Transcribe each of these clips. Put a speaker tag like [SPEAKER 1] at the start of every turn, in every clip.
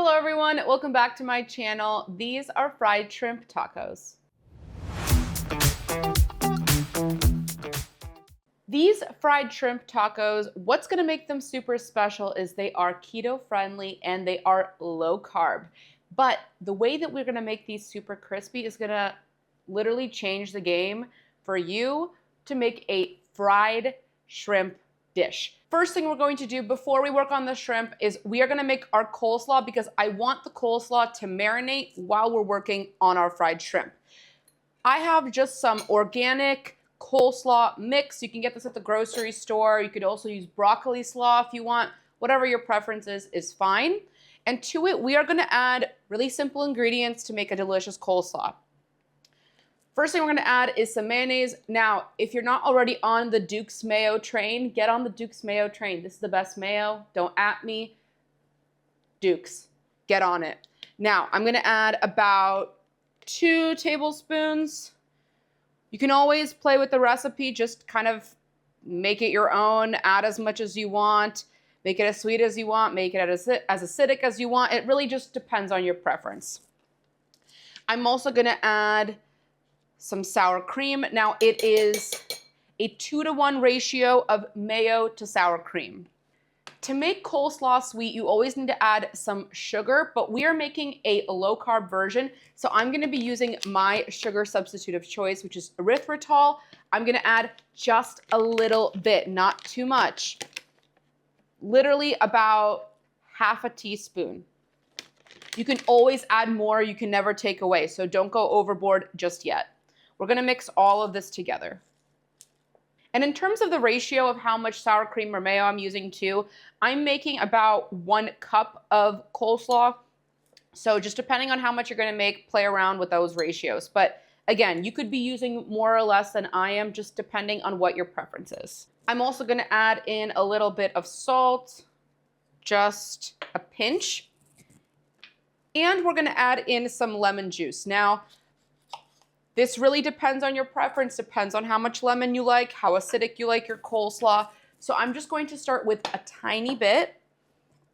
[SPEAKER 1] Hello everyone, welcome back to my channel. These are fried shrimp tacos. These fried shrimp tacos, what's gonna make them super special is they are keto friendly and they are low carb. But the way that we're gonna make these super crispy is gonna literally change the game for you to make a fried shrimp dish. First thing we're going to do before we work on the shrimp is we are gonna make our coleslaw because I want the coleslaw to marinate while we're working on our fried shrimp. I have just some organic coleslaw mix. You can get this at the grocery store. You could also use broccoli slaw if you want. Whatever your preference is fine. And to it, we are gonna add really simple ingredients to make a delicious coleslaw. First thing we're gonna add is some mayonnaise. Now, if you're not already on the Duke's Mayo train, get on the Duke's Mayo train. This is the best mayo. Don't at me. Duke's, get on it. Now, I'm gonna add about 2 tablespoons. You can always play with the recipe, just kind of make it your own, add as much as you want, make it as sweet as you want, make it as acidic as you want. It really just depends on your preference. I'm also gonna add some sour cream. Now it is a 2-to-1 ratio of mayo to sour cream. To make coleslaw sweet, you always need to add some sugar, but we are making a low carb version. So I'm gonna be using my sugar substitute of choice, which is erythritol. I'm gonna add just a little bit, not too much. Literally about half a teaspoon. You can always add more, you can never take away, so don't go overboard just yet. We're gonna mix all of this together. And in terms of the ratio of how much sour cream or mayo I'm using too, I'm making about 1 cup of coleslaw. So just depending on how much you're gonna make, play around with those ratios. But again, you could be using more or less than I am, just depending on what your preference is. I'm also gonna add in a little bit of salt, just a pinch. And we're gonna add in some lemon juice. Now, this really depends on your preference, depends on how much lemon you like, how acidic you like your coleslaw. So I'm just going to start with a tiny bit,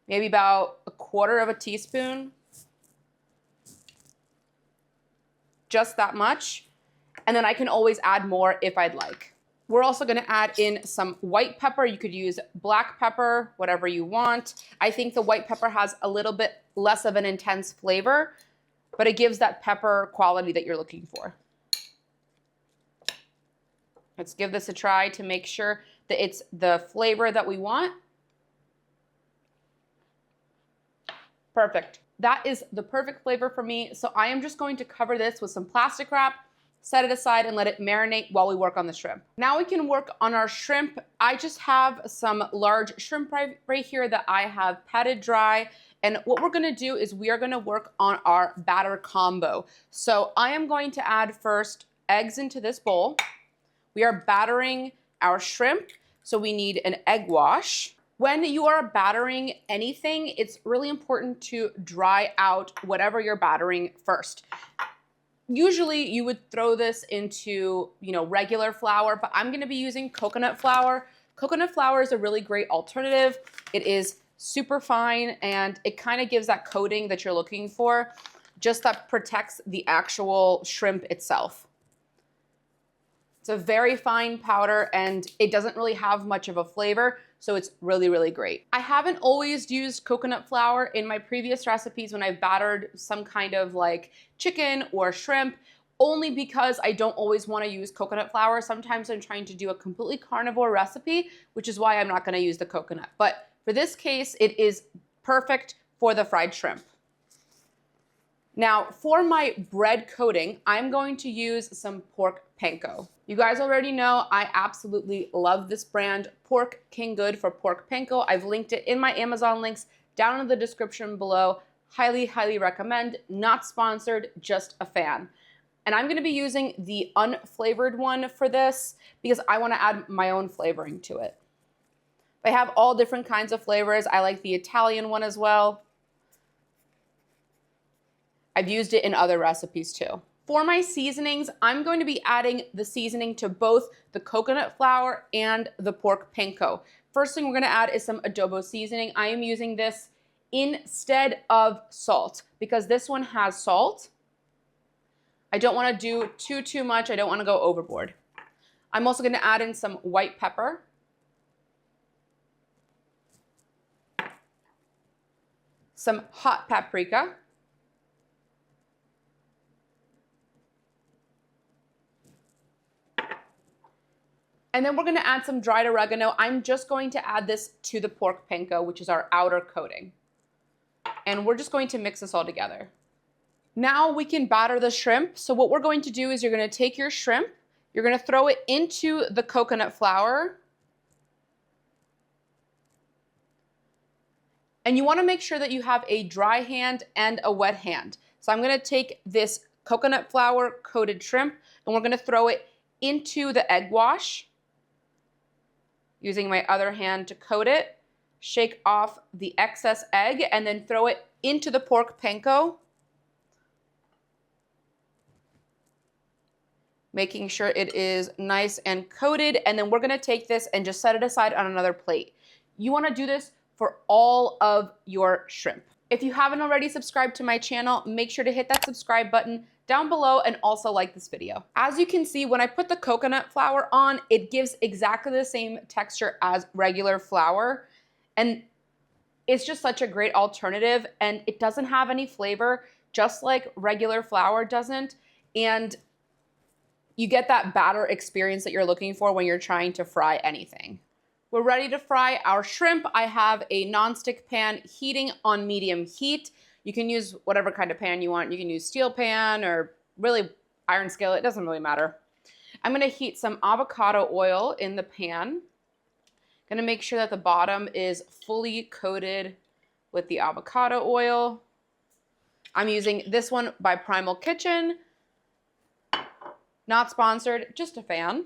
[SPEAKER 1] maybe about 1/4 of a teaspoon. Just that much. And then I can always add more if I'd like. We're also gonna add in some white pepper. You could use black pepper, whatever you want. I think the white pepper has a little bit less of an intense flavor, but it gives that pepper quality that you're looking for. Let's give this a try to make sure that it's the flavor that we want. Perfect. That is the perfect flavor for me. So I am just going to cover this with some plastic wrap, set it aside and let it marinate while we work on the shrimp. Now we can work on our shrimp. I just have some large shrimp right here that I have patted dry. And what we're gonna do is we are gonna work on our batter combo. So I am going to add first eggs into this bowl. We are battering our shrimp, so we need an egg wash. When you are battering anything, it's really important to dry out whatever you're battering first. Usually you would throw this into, regular flour, but I'm gonna be using coconut flour. Coconut flour is a really great alternative. It is super fine and it kind of gives that coating that you're looking for, just that protects the actual shrimp itself. It's a very fine powder and it doesn't really have much of a flavor, so it's really, really great. I haven't always used coconut flour in my previous recipes when I've battered some kind of like chicken or shrimp, only because I don't always want to use coconut flour. Sometimes I'm trying to do a completely carnivore recipe, which is why I'm not going to use the coconut. But for this case, it is perfect for the fried shrimp. Now, for my bread coating, I'm going to use some pork panko. You guys already know I absolutely love this brand, Pork King Good for pork panko. I've linked it in my Amazon links down in the description below. Highly, highly recommend. Not sponsored, just a fan. And I'm gonna be using the unflavored one for this because I wanna add my own flavoring to it. They have all different kinds of flavors. I like the Italian one as well. I've used it in other recipes too. For my seasonings, I'm going to be adding the seasoning to both the coconut flour and the pork panko. First thing we're gonna add is some adobo seasoning. I am using this instead of salt, because this one has salt. I don't want to do too much. I don't want to go overboard. I'm also going to add in some white pepper. Some hot paprika. And then we're going to add some dried oregano. I'm just going to add this to the pork panko, which is our outer coating. And we're just going to mix this all together. Now we can batter the shrimp. So what we're going to do is you're going to take your shrimp, you're going to throw it into the coconut flour. And you want to make sure that you have a dry hand and a wet hand. So I'm going to take this coconut flour coated shrimp and we're going to throw it into the egg wash. Using my other hand to coat it, shake off the excess egg, and then throw it into the pork panko. Making sure it is nice and coated, and then we're gonna take this and just set it aside on another plate. You wanna do this for all of your shrimp. If you haven't already subscribed to my channel, make sure to hit that subscribe button down below and also like this video. As you can see, when I put the coconut flour on, it gives exactly the same texture as regular flour. And it's just such a great alternative, and it doesn't have any flavor, just like regular flour doesn't. And you get that batter experience that you're looking for when you're trying to fry anything. We're ready to fry our shrimp. I have a nonstick pan heating on medium heat. You can use whatever kind of pan you want. You can use steel pan or really iron skillet. It doesn't really matter. I'm going to heat some avocado oil in the pan. Going to make sure that the bottom is fully coated with the avocado oil. I'm using this one by Primal Kitchen. Not sponsored, just a fan.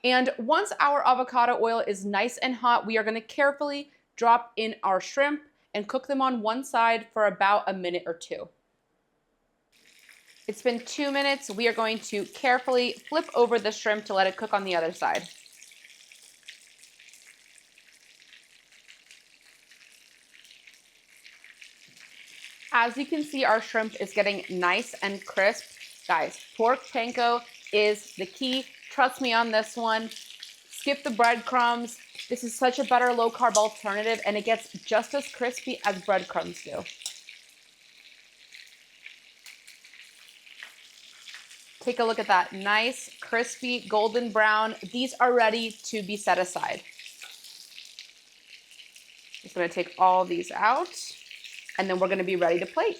[SPEAKER 1] And once our avocado oil is nice and hot, we are going to carefully drop in our shrimp and cook them on one side for about a minute or two. It's been 2 minutes. We are going to carefully flip over the shrimp to let it cook on the other side. As you can see, our shrimp is getting nice and crisp. Guys, pork panko is the key. Trust me on this one. Skip the breadcrumbs. This is such a better low-carb alternative, and it gets just as crispy as breadcrumbs do. Take a look at that. Nice, crispy, golden brown. These are ready to be set aside. Just going to take all these out, and then we're going to be ready to plate.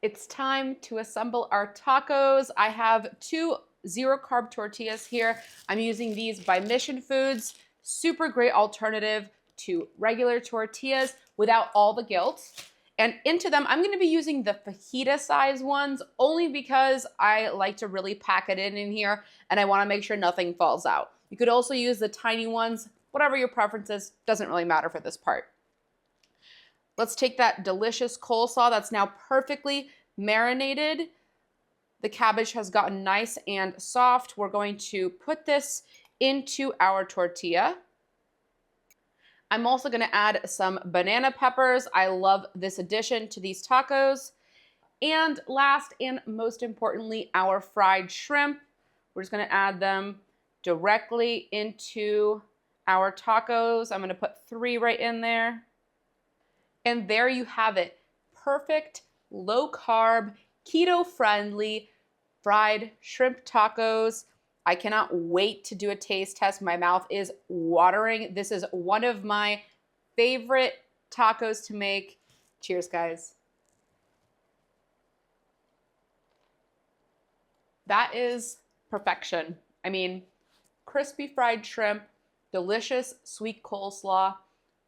[SPEAKER 1] It's time to assemble our tacos. I have 2 zero-carb tortillas here. I'm using these by Mission Foods. Super great alternative to regular tortillas without all the guilt. And into them, I'm going to be using the fajita size ones only because I like to really pack it in here and I want to make sure nothing falls out. You could also use the tiny ones, whatever your preference is, doesn't really matter for this part. Let's take that delicious coleslaw that's now perfectly marinated. The cabbage has gotten nice and soft. We're going to put this into our tortilla. I'm also going to add some banana peppers. I love this addition to these tacos. And last and most importantly, our fried shrimp. We're just going to add them directly into our tacos. I'm going to put 3 right in there. And there you have it. Perfect, low carb, keto friendly fried shrimp tacos. I cannot wait to do a taste test. My mouth is watering. This is one of my favorite tacos to make. Cheers, guys. That is perfection. I mean, crispy fried shrimp, delicious sweet coleslaw,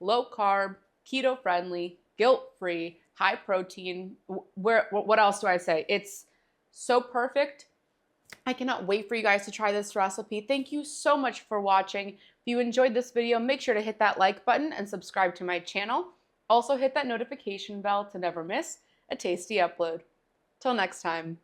[SPEAKER 1] low carb, keto friendly, guilt free, high protein. What else do I say? It's so perfect. I cannot wait for you guys to try this recipe. Thank you so much for watching. If you enjoyed this video, make sure to hit that like button and subscribe to my channel. Also hit that notification bell to never miss a tasty upload. Till next time.